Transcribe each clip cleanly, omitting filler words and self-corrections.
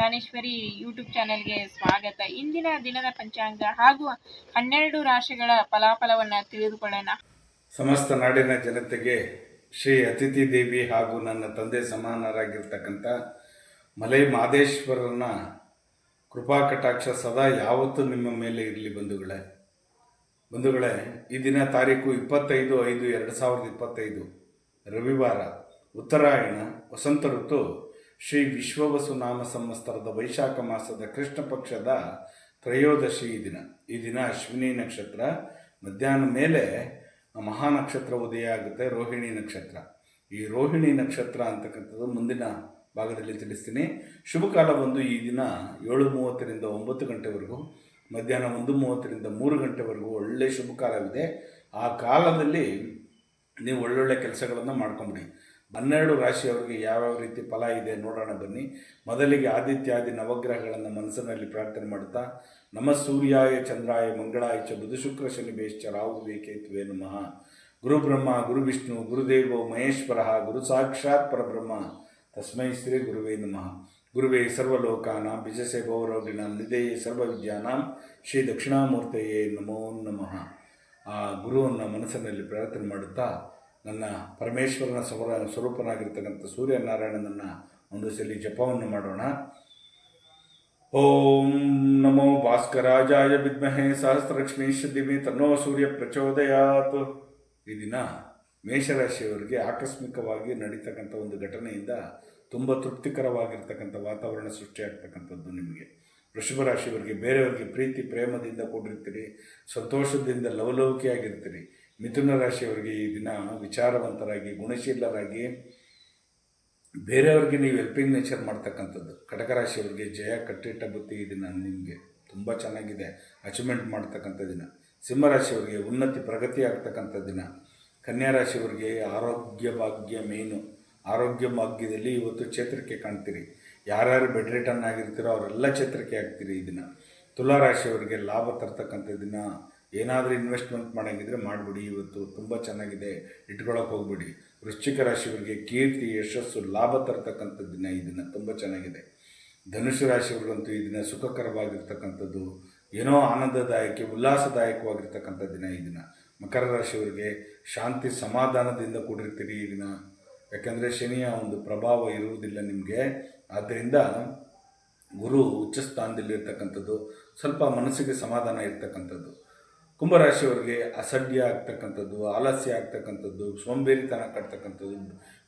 Daneshwari YouTube ಚಾನೆಲ್ಗೆ ಸ್ವಾಗತ. ಇಂದಿನ ದಿನದ ಪಂಚಾಂಗ ಹಾಗೂ 12 ರಾಶಿಗಳ ಫಲಾಫಲವನ್ನು ತಿಳಿದುಕೊಳ್ಳೋಣ. ಸಮಸ್ತ ನಾಡಿನ ಜನತೆಗೆ ಶ್ರೀ ಅತಿಥಿ ದೇವಿ ಹಾಗೂ ನನ್ನ ತಂದೆ ಸಮಾನರಾಗಿರ್ತಕ್ಕಂಥ ಮಲೈ ಮಾದೇಶ್ವರನ ಕೃಪಾ ಕಟಾಕ್ಷ ಸದಾ ಯಾವತ್ತೂ ನಿಮ್ಮ ಮೇಲೆ ಇರಲಿ ಬಂಧುಗಳೇ, ಈ ದಿನ ತಾರೀಕು 25/5/2025 ರವಿವಾರ, ಉತ್ತರಾಯಣ, ವಸಂತ ಋತು, ಶ್ರೀ ವಿಶ್ವವಸು ನಾಮ ಸಂವತ್ಸರದ ವೈಶಾಖ ಮಾಸದ ಕೃಷ್ಣ ಪಕ್ಷದ ತ್ರಯೋದಶಿ ಈ ದಿನ ಅಶ್ವಿನಿ ನಕ್ಷತ್ರ, ಮಧ್ಯಾಹ್ನ ಮೇಲೆ ಮಹಾನಕ್ಷತ್ರ ಉದಯ ಆಗುತ್ತೆ, ರೋಹಿಣಿ ನಕ್ಷತ್ರ. ಈ ರೋಹಿಣಿ ನಕ್ಷತ್ರ ಅಂತಕ್ಕಂಥದ್ದು ಮುಂದಿನ ಭಾಗದಲ್ಲಿ ತಿಳಿಸ್ತೀನಿ. ಶುಭ ಕಾಲ ಬಂದು ಈ ದಿನ 7:30ರಿಂದ 9 ಗಂಟೆವರೆಗೂ, ಮಧ್ಯಾಹ್ನ 1:30ರಿಂದ 3 ಗಂಟೆವರೆಗೂ ಒಳ್ಳೆಯ ಶುಭ ಕಾಲವಿದೆ. ಆ ಕಾಲದಲ್ಲಿ ನೀವು ಒಳ್ಳೊಳ್ಳೆ ಕೆಲಸಗಳನ್ನು ಮಾಡ್ಕೊಂಬಿಡಿ. 12 ರಾಶಿಯವರಿಗೆ ಯಾವ್ಯಾವ ರೀತಿ ಫಲ ಇದೆ ನೋಡೋಣ ಬನ್ನಿ. ಮೊದಲಿಗೆ ಆದಿತ್ಯಾದಿ ನವಗ್ರಹಗಳನ್ನು ಮನಸ್ಸಿನಲ್ಲಿ ಪ್ರಾರ್ಥನೆ ಮಾಡುತ್ತಾ, ನಮ ಸೂರ್ಯಾಯ ಚಂದ್ರಾಯ ಮಂಗಳಾಯ ಚ ಬುಧ ಶುಕ್ರ ಶನಿ ಬೇಶ್ಚ ರಾಹುವೇ ಕೇತುವೇ ನಮಃ. ಗುರು ಬ್ರಹ್ಮ ಗುರು ವಿಷ್ಣು ಗುರುದೇವೋ ಮಹೇಶ್ವರ ಗುರು ಸಾಕ್ಷಾತ್ ಪರಬ್ರಹ್ಮ ತಸ್ಮೈ ಶ್ರೀ ಗುರುವೇ ನಮಃ. ಗುರುವೇ ಸರ್ವಲೋಕಾನಾಂ ಬಿಜಸೆ ಭವರೋಗಿಣಾಂ ನಿಧೇಯೇ ಸರ್ವವಿದ್ಯಾನಾಂ ಶ್ರೀ ದಕ್ಷಿಣಾಮೂರ್ತಯೇ ನಮೋ ನಮಃ. ಆ ಗುರುವನ್ನು ಮನಸ್ಸಿನಲ್ಲಿ ಪ್ರಾರ್ಥನೆ ಮಾಡುತ್ತಾ ನನ್ನ ಪರಮೇಶ್ವರನ ಸ್ವರೂಪನಾಗಿರ್ತಕ್ಕಂಥ ಸೂರ್ಯನಾರಾಯಣನನ್ನು ಒಂದು ಸಲ ಜಪವನ್ನು ಮಾಡೋಣ. ಓಂ ನಮೋ ಭಾಸ್ಕರಾಜಾಯ ವಿದ್ಮಹೇ ಸಹಸ್ರಲಕ್ಷ್ಮೀಶ್ ಧಿಮಹಿ ತನ್ನೋ ಸೂರ್ಯ ಪ್ರಚೋದಯಾತ್. ಈ ದಿನ ಮೇಷರಾಶಿಯವರಿಗೆ ಆಕಸ್ಮಿಕವಾಗಿ ನಡೀತಕ್ಕಂಥ ಒಂದು ಘಟನೆಯಿಂದ ತುಂಬ ತೃಪ್ತಿಕರವಾಗಿರ್ತಕ್ಕಂಥ ವಾತಾವರಣ ಸೃಷ್ಟಿಯಾಗ್ತಕ್ಕಂಥದ್ದು ನಿಮಗೆ. ವೃಷಭ ರಾಶಿಯವರಿಗೆ ಬೇರೆಯವರಿಗೆ ಪ್ರೀತಿ ಪ್ರೇಮದಿಂದ ಕೂಡಿರ್ತೀರಿ, ಸಂತೋಷದಿಂದ ಲವಲವಿಕೆಯಾಗಿರ್ತೀರಿ. ಮಿಥುನ ರಾಶಿಯವರಿಗೆ ಈ ದಿನ ವಿಚಾರವಂತರಾಗಿ ಗುಣಶೀಲರಾಗಿ ಬೇರೆಯವರಿಗೆ ನೀವು ಹೆಲ್ಪಿಂಗ್ ನೇಚರ್ ಮಾಡ್ತಕ್ಕಂಥದ್ದು. ಕಟಕ ರಾಶಿಯವರಿಗೆ ಜಯ ಕಟ್ಟಿಟ್ಟ ಬುತ್ತಿ ಈ ದಿನ ನಿಮಗೆ ತುಂಬ ಚೆನ್ನಾಗಿದೆ, ಅಚೀವ್ಮೆಂಟ್ ಮಾಡ್ತಕ್ಕಂಥ ದಿನ. ಸಿಂಹರಾಶಿಯವರಿಗೆ ಉನ್ನತಿ ಪ್ರಗತಿ ಆಗ್ತಕ್ಕಂಥ ದಿನ. ಕನ್ಯಾ ರಾಶಿಯವರಿಗೆ ಆರೋಗ್ಯ ಭಾಗ್ಯ ಮೇನು. ಆರೋಗ್ಯ ಭಾಗ್ಯದಲ್ಲಿ ಇವತ್ತು ಚೇತರಿಕೆ ಕಾಣ್ತೀರಿ. ಯಾರ್ಯಾರು ಬೆಡ್ ರಿಟರ್ನ್ ಆಗಿರ್ತೀರೋ ಅವರೆಲ್ಲ ಚೇತರಿಕೆ ಆಗ್ತೀರಿ ಈ ದಿನ. ತುಲಾ ರಾಶಿಯವರಿಗೆ ಲಾಭ ತರ್ತಕ್ಕಂಥ ದಿನ. ಏನಾದರೂ ಇನ್ವೆಸ್ಟ್ಮೆಂಟ್ ಮಾಡೋಂಗಿದ್ರೆ ಮಾಡಿಬಿಡಿ, ಇವತ್ತು ತುಂಬ ಚೆನ್ನಾಗಿದೆ, ಇಟ್ಕೊಳ್ಳೋಕೆ ಹೋಗ್ಬಿಡಿ. ವೃಶ್ಚಿಕ ರಾಶಿಯವರಿಗೆ ಕೀರ್ತಿ ಯಶಸ್ಸು ಲಾಭ ತರ್ತಕ್ಕಂಥ ದಿನ ಈ ದಿನ ತುಂಬ ಚೆನ್ನಾಗಿದೆ. ಧನುಷು ರಾಶಿಯವರಿಗಂತೂ ಈ ದಿನ ಸುಖಕರವಾಗಿರ್ತಕ್ಕಂಥದ್ದು, ಏನೋ ಆನಂದದಾಯಕ ಉಲ್ಲಾಸದಾಯಕವಾಗಿರ್ತಕ್ಕಂಥ ದಿನ ಈ ದಿನ. ಮಕರ ರಾಶಿಯವರಿಗೆ ಶಾಂತಿ ಸಮಾಧಾನದಿಂದ ಕೂಡಿರ್ತೀರಿ ಈ ದಿನ. ಯಾಕೆಂದರೆ ಶನಿಯ ಒಂದು ಪ್ರಭಾವ ಇರುವುದಿಲ್ಲ ನಿಮಗೆ, ಆದ್ದರಿಂದ ಗುರು ಉಚ್ಚ ಸ್ಥಾನದಲ್ಲಿರ್ತಕ್ಕಂಥದ್ದು, ಸ್ವಲ್ಪ ಮನಸ್ಸಿಗೆ ಸಮಾಧಾನ ಇರ್ತಕ್ಕಂಥದ್ದು. ಕುಂಭರಾಶಿಯವರಿಗೆ ಅಸಡ್ಯ ಆಗ್ತಕ್ಕಂಥದ್ದು, ಆಲಸ್ಯ ಆಗ್ತಕ್ಕಂಥದ್ದು, ಸೋಂಬೇರಿತನ ಕಾಡ್ತಕ್ಕಂಥದ್ದು,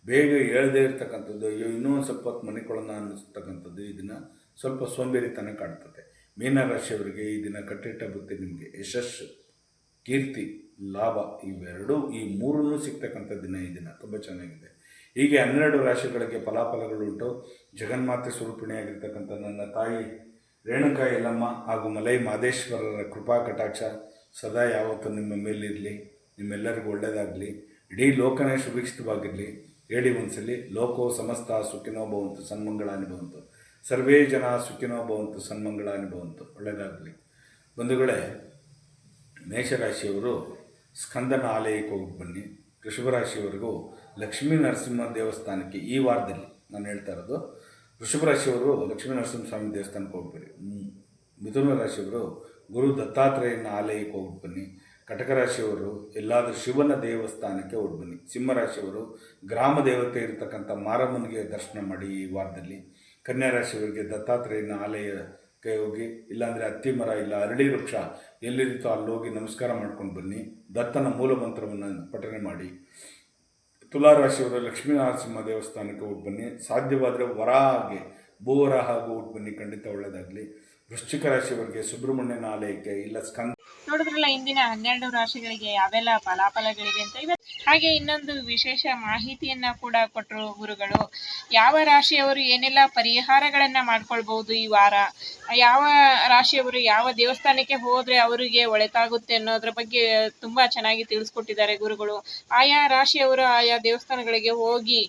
ಬೇಗ ಏಳದೇ ಇರ್ತಕ್ಕಂಥದ್ದು, ಇನ್ನೂ ಸ್ವಲ್ಪ ಹೊತ್ತು ಮನೆಕೊಳ್ಳೋಣ ಅನ್ನಿಸ್ತಕ್ಕಂಥದ್ದು ಈ ದಿನ ಸ್ವಲ್ಪ ಸೋಂಬೇರಿತನ ಕಾಡ್ತದೆ. ಮೀನರಾಶಿಯವರಿಗೆ ಈ ದಿನ ಕಟ್ಟಿಟ್ಟ ಬುತ್ತಿ ನಿಮಗೆ ಯಶಸ್ಸು ಕೀರ್ತಿ ಲಾಭ ಈ ಮೂರನ್ನೂ ಸಿಗ್ತಕ್ಕಂಥ ದಿನ ಈ ದಿನ ತುಂಬ ಚೆನ್ನಾಗಿದೆ. ಹೀಗೆ 12 ರಾಶಿಗಳಿಗೆ ಫಲಾಫಲಗಳುಂಟು. ಜಗನ್ಮಾತೆ ಸ್ವರೂಪಿಣಿಯಾಗಿರ್ತಕ್ಕಂಥ ನನ್ನ ತಾಯಿ ರೇಣುಕಾ ಯಲ್ಲಮ್ಮ ಹಾಗೂ ಮಲೈ ಮಾದೇಶ್ವರರ ಕೃಪಾ ಕಟಾಕ್ಷ ಸದಾ ಯಾವತ್ತೂ ನಿಮ್ಮ ಮೇಲಿರಲಿ. ನಿಮ್ಮೆಲ್ಲರಿಗೂ ಒಳ್ಳೆಯದಾಗಲಿ, ಇಡೀ ಲೋಕನೇ ಸುಭಿಕ್ಷಿತವಾಗಿರಲಿ. ಹೇಳಿ ಒಂದ್ಸಲಿ, ಲೋಕೋ ಸಮಸ್ತ ಸುಖಿನೋ ಭವಂತು ಸನ್ಮಂಗಳಾನಿ ಭವಂತು, ಸರ್ವೇ ಜನ ಸುಖಿನೋ ಭವಂತು ಸನ್ಮಂಗಳಾನಿ ಭವಂತು. ಒಳ್ಳೆಯದಾಗಲಿ ಬಂಧುಗಳೇ. ಮೇಷರಾಶಿಯವರು ಸ್ಕಂದನ ಆಲಯಕ್ಕೆ ಹೋಗಿ ಬನ್ನಿ. ವೃಷಭರಾಶಿಯವರೆಗೂ ಲಕ್ಷ್ಮೀ ನರಸಿಂಹ ದೇವಸ್ಥಾನಕ್ಕೆ ಈ ವಾರದಲ್ಲಿ ನಾನು ಹೇಳ್ತಾ ಇರೋದು. ವೃಷಭರಾಶಿಯವರು ಲಕ್ಷ್ಮೀ ನರಸಿಂಹಸ್ವಾಮಿ ದೇವಸ್ಥಾನಕ್ಕೆ ಹೋಗ್ಬೇಡಿ. ಮಿಥುನ ರಾಶಿಯವರು ಗುರು ದತ್ತಾತ್ರೇಯನ ಆಲಯಕ್ಕೆ ಹೋಗಿ ಬನ್ನಿ. ಕಟಕ ರಾಶಿಯವರು ಎಲ್ಲಾದರೂ ಶಿವನ ದೇವಸ್ಥಾನಕ್ಕೆ ಹೋಗಿ ಬನ್ನಿ. ಸಿಂಹರಾಶಿಯವರು ಗ್ರಾಮ ದೇವತೆ ಇರತಕ್ಕಂಥ ಮಾರಮ್ಮನಿಗೆ ದರ್ಶನ ಮಾಡಿ ಈ ವಾರದಲ್ಲಿ. ಕನ್ಯಾ ರಾಶಿಯವರಿಗೆ ದತ್ತಾತ್ರೇಯನ ಆಲಯಕ್ಕೆ ಹೋಗಿ, ಇಲ್ಲಾಂದರೆ ಅತ್ತಿ ಮರ ಇಲ್ಲ ಅರಳಿ ವೃಕ್ಷ ಎಲ್ಲಿರುತ್ತೋ ಅಲ್ಲಿ ಹೋಗಿ ನಮಸ್ಕಾರ ಮಾಡ್ಕೊಂಡು ಬನ್ನಿ. ದತ್ತನ ಮೂಲ ಮಂತ್ರವನ್ನು ಪಠನೆ ಮಾಡಿ. ತುಲಾರಾಶಿಯವರು ಲಕ್ಷ್ಮೀ ನರಸಿಂಹ ದೇವಸ್ಥಾನಕ್ಕೆ ಹೋಗಿ ಬನ್ನಿ. ಸಾಧ್ಯವಾದರೆ ವರಾಹಗೆ ಭೂವರಾಹಗೂ ಹೋಗಿ ಬನ್ನಿ, ಖಂಡಿತ ಒಳ್ಳೆಯದಾಗಲಿ. ವೃಶ್ಚಿಕ ರಾಶಿಯವರಿಗೆ ಸುಬ್ರಹ್ಮಣ್ಯನ ಆಲಯಕ್ಕೆ ಇಲ್ಲ ಸ್ಕಂದ. ನೋಡಿದ್ರಲ್ಲ ಇಂದಿನ 12 ರಾಶಿಗಳಿಗೆ ಯಾವೆಲ್ಲ ಫಲಾಫಲಗಳಿವೆ ಅಂತ. ಹಾಗೆ ಇನ್ನೊಂದು ವಿಶೇಷ ಮಾಹಿತಿಯನ್ನ ಕೂಡ ಕೊಟ್ಟರು ಗುರುಗಳು. ಯಾವ ರಾಶಿಯವರು ಏನೆಲ್ಲ ಪರಿಹಾರಗಳನ್ನ ಮಾಡ್ಕೊಳ್ಬಹುದು ಈ ವಾರ, ಯಾವ ರಾಶಿಯವರು ಯಾವ ದೇವಸ್ಥಾನಕ್ಕೆ ಹೋದ್ರೆ ಅವರಿಗೆ ಒಳಿತಾಗುತ್ತೆ ಅನ್ನೋದ್ರ ಬಗ್ಗೆ ತುಂಬಾ ಚೆನ್ನಾಗಿ ತಿಳಿಸ್ಕೊಟ್ಟಿದ್ದಾರೆ ಗುರುಗಳು. ಆಯಾ ರಾಶಿಯವರು ಆಯಾ ದೇವಸ್ಥಾನಗಳಿಗೆ ಹೋಗಿ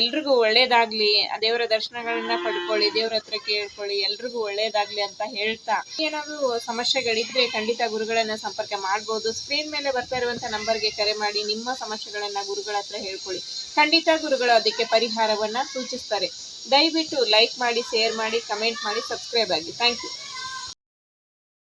ಎಲ್ರಿಗೂ ಒಳ್ಳೇದಾಗ್ಲಿ, ದೇವರ ದರ್ಶನಗಳನ್ನ ಪಡ್ಕೊಳ್ಳಿ, ದೇವ್ರ ಹತ್ರ ಕೇಳ್ಕೊಳ್ಳಿ, ಎಲ್ರಿಗೂ ಒಳ್ಳೇದಾಗ್ಲಿ ಅಂತ ಹೇಳ್ತಾ, ಏನಾದರೂ ಸಮಸ್ಯೆಗಳಿದ್ರೆ ಖಂಡಿತ ಗುರುಗಳನ್ನ ಸಂಪರ್ಕ ಮಾಡ್ಬೋದು. ಸ್ಕ್ರೀನ್ ಮೇಲೆ ಬರ್ತಾ ಇರುವಂತ ನಂಬರ್ಗೆ ಕರೆ ಮಾಡಿ ನಿಮ್ಮ ಸಮಸ್ಯೆಗಳನ್ನ ಗುರುಗಳ ಹತ್ರ ಹೇಳ್ಕೊಳ್ಳಿ. ಖಂಡಿತ ಗುರುಗಳು ಅದಕ್ಕೆ ಪರಿಹಾರವನ್ನ ಸೂಚಿಸ್ತಾರೆ. ದಯವಿಟ್ಟು ಲೈಕ್ ಮಾಡಿ, ಶೇರ್ ಮಾಡಿ, ಕಮೆಂಟ್ ಮಾಡಿ, ಸಬ್ಸ್ಕ್ರೈಬ್ ಆಗಿ. Thank you.